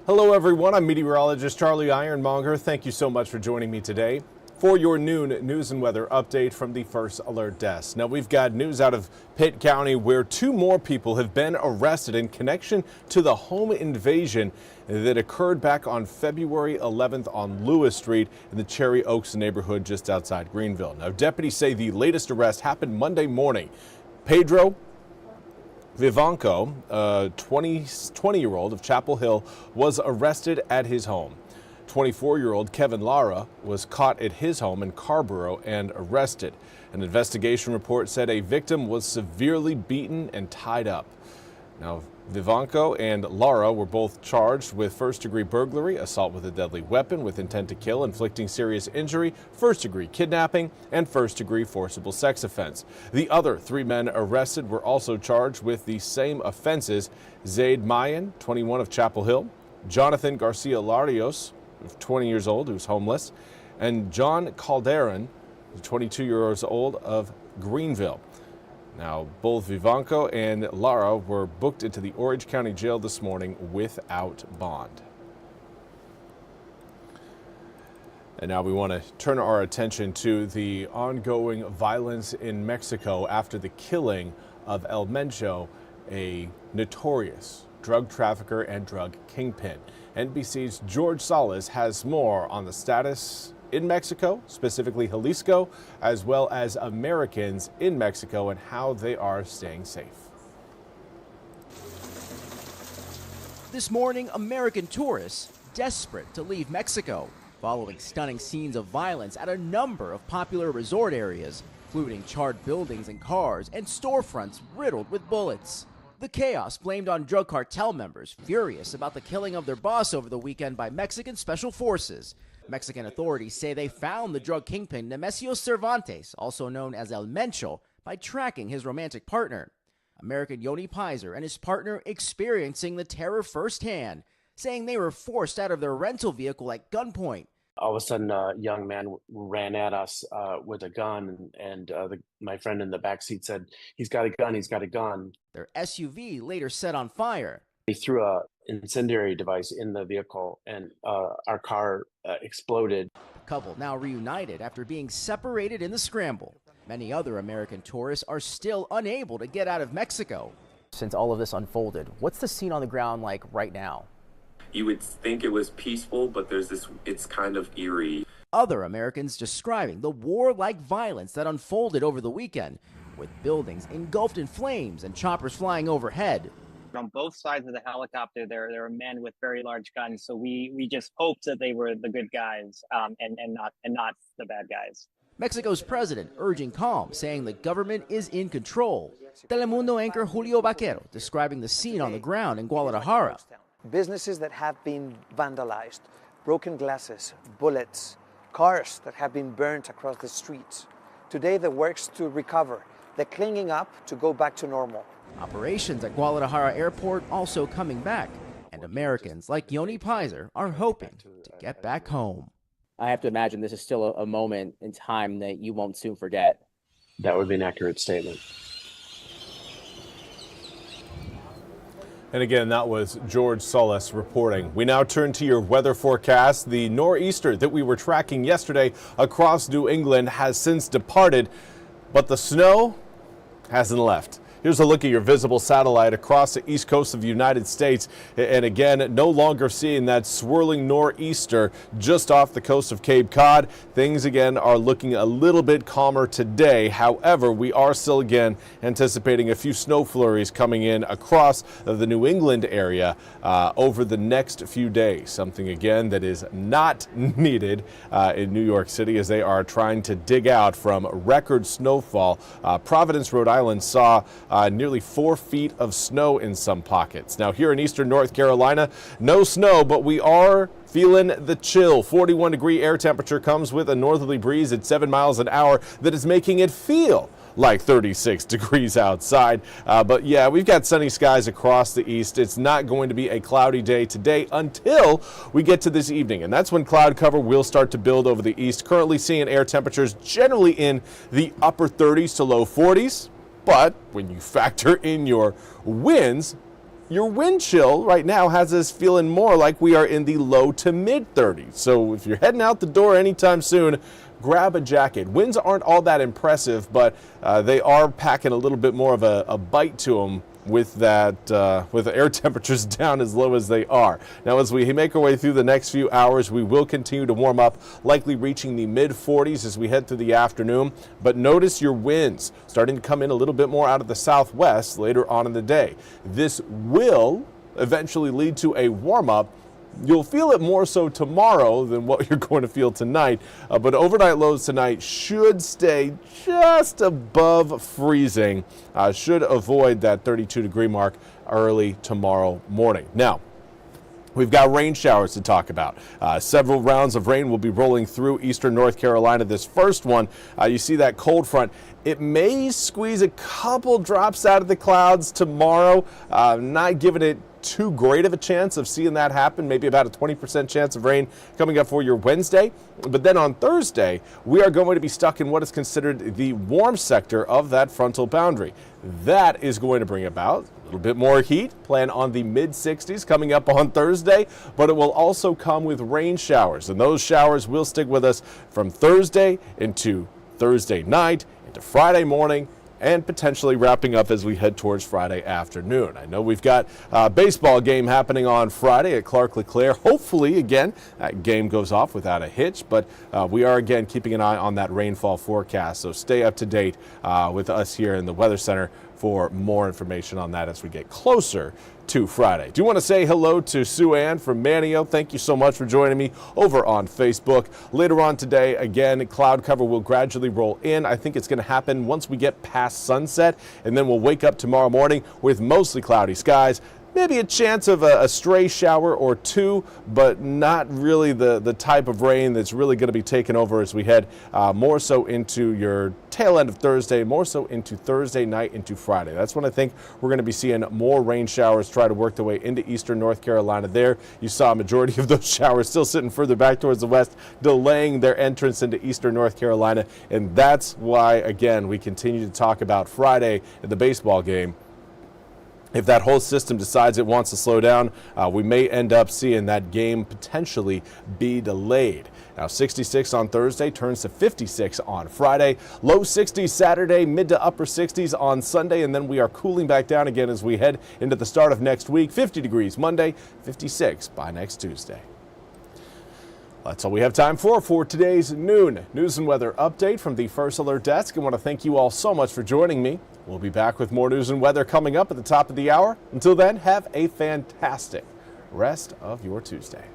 Hello everyone, I'm Meteorologist Charlie Ironmonger. Thank you so much for joining me today for your noon news and weather update from the First Alert Desk. Now we've got news out of Pitt County where 2 more people have been arrested in connection to the home invasion that occurred back on February 11th on Lewis Street in the Cherry Oaks neighborhood just outside Greenville. Now deputies say the latest arrest happened Monday morning. Pedro Vivanco, a 20-year-old of Chapel Hill, was arrested at his home. 24-year-old Kevin Lara was caught at his home in Carborough and arrested. An investigation report said a victim was severely beaten and tied up. Now, Vivanco and Lara were both charged with first-degree burglary, assault with a deadly weapon with intent to kill, inflicting serious injury, first-degree kidnapping, and first-degree forcible sex offense. The other 3 men arrested were also charged with the same offenses. Zaid Mayan, 21 of Chapel Hill, Jonathan Garcia Larios, 20 years old, who's homeless, and John Calderon, 22 years old, of Greenville. Now, both Vivanco and Lara were booked into the Orange County Jail this morning without bond. And now we want to turn our attention to the ongoing violence in Mexico after the killing of El Mencho, a notorious drug trafficker and drug kingpin. NBC's George Salas has more on the status in Mexico, specifically Jalisco, as well as Americans in Mexico and how they are staying safe. This morning, American tourists desperate to leave Mexico following stunning scenes of violence at a number of popular resort areas, including charred buildings and cars and storefronts riddled with bullets. The chaos blamed on drug cartel members furious about the killing of their boss over the weekend by Mexican special forces. Mexican authorities say they found the drug kingpin Nemesio Cervantes, also known as El Mencho, by tracking his romantic partner. American Yoni Pizer and his partner experiencing the terror firsthand, saying they were forced out of their rental vehicle at gunpoint. All of a sudden, a young man ran at us with a gun, and my friend in the backseat said, "He's got a gun, he's got a gun." Their SUV later set on fire. He threw an incendiary device in the vehicle, and our car exploded. The couple now reunited after being separated in the scramble. Many other American tourists are still unable to get out of Mexico. Since all of this unfolded, what's the scene on the ground like right now? You would think it was peaceful, but it's kind of eerie. Other Americans describing the war-like violence that unfolded over the weekend, with buildings engulfed in flames and choppers flying overhead. On both sides of the helicopter, there were men with very large guns. So we just hoped that they were the good guys and not the bad guys. Mexico's president urging calm, saying the government is in control. Telemundo anchor Julio Vaquero describing the scene on the ground in Guadalajara. Businesses that have been vandalized, broken glasses, bullets, cars that have been burnt across the streets. Today the work's to recover, the cleaning up to go back to normal. Operations at Guadalajara Airport also coming back, and Americans like Yoni Pizer are hoping to get back home. I have to imagine this is still a moment in time that you won't soon forget. That would be an accurate statement. And again, that was George Salas reporting. We now turn to your weather forecast. The nor'easter that we were tracking yesterday across New England has since departed, but the snow hasn't left. Here's a look at your visible satellite across the east coast of the United States. And again, no longer seeing that swirling nor'easter just off the coast of Cape Cod. Things again are looking a little bit calmer today. However, we are still again anticipating a few snow flurries coming in across the New England area over the next few days. Something again that is not needed in New York City as they are trying to dig out from record snowfall. Providence, Rhode Island saw nearly 4 feet of snow in some pockets. Now here in eastern North Carolina, no snow, but we are feeling the chill. 41-degree air temperature comes with a northerly breeze at 7 miles an hour that is making it feel like 36 degrees outside. But yeah, we've got sunny skies across the east. It's not going to be a cloudy day today until we get to this evening, and that's when cloud cover will start to build over the east. Currently seeing air temperatures generally in the upper 30s to low 40s. But when you factor in your winds, your wind chill right now has us feeling more like we are in the low to mid 30s. So if you're heading out the door anytime soon, grab a jacket. Winds aren't all that impressive, but they are packing a little bit more of a bite to them with that, with the air temperatures down as low as they are. Now, as we make our way through the next few hours, we will continue to warm up, likely reaching the mid 40s as we head through the afternoon. But notice your winds starting to come in a little bit more out of the southwest later on in the day. This will eventually lead to a warm up. You'll feel it more so tomorrow than what you're going to feel tonight, but overnight lows tonight should stay just above freezing, should avoid that 32-degree mark early tomorrow morning. Now, we've got rain showers to talk about. Several rounds of rain will be rolling through eastern North Carolina. This first one, you see that cold front. It may squeeze a couple drops out of the clouds tomorrow, not giving it too great of a chance of seeing that happen. Maybe about a 20% chance of rain coming up for your Wednesday. But then on Thursday, we are going to be stuck in what is considered the warm sector of that frontal boundary. That is going to bring about a little bit more heat. Plan on the mid 60s coming up on Thursday, but it will also come with rain showers, and those showers will stick with us from Thursday into Thursday night, into Friday morning, and potentially wrapping up as we head towards Friday afternoon. I know we've got a baseball game happening on Friday at Clark LeClaire. Hopefully, again, that game goes off without a hitch, but we are, again, keeping an eye on that rainfall forecast, so stay up to date with us here in the Weather Center for more information on that as we get closer to Friday. Do want to say hello to Sue Ann from Manio. Thank you so much for joining me over on Facebook. Later on today, again, cloud cover will gradually roll in. I think it's going to happen once we get past sunset, and then we'll wake up tomorrow morning with mostly cloudy skies. Maybe a chance of a stray shower or two, but not really the type of rain that's really going to be taken over as we head more so into your tail end of Thursday, more so into Thursday night into Friday. That's when I think we're going to be seeing more rain showers try to work their way into eastern North Carolina there. You saw a majority of those showers still sitting further back towards the west, delaying their entrance into eastern North Carolina. And that's why, again, we continue to talk about Friday at the baseball game. If that whole system decides it wants to slow down, we may end up seeing that game potentially be delayed. Now, 66 on Thursday turns to 56 on Friday. Low 60s Saturday, mid to upper 60s on Sunday, and then we are cooling back down again as we head into the start of next week. 50 degrees Monday, 56 by next Tuesday. That's all we have time for today's noon news and weather update from the First Alert Desk. I want to thank you all so much for joining me. We'll be back with more news and weather coming up at the top of the hour. Until then, have a fantastic rest of your Tuesday.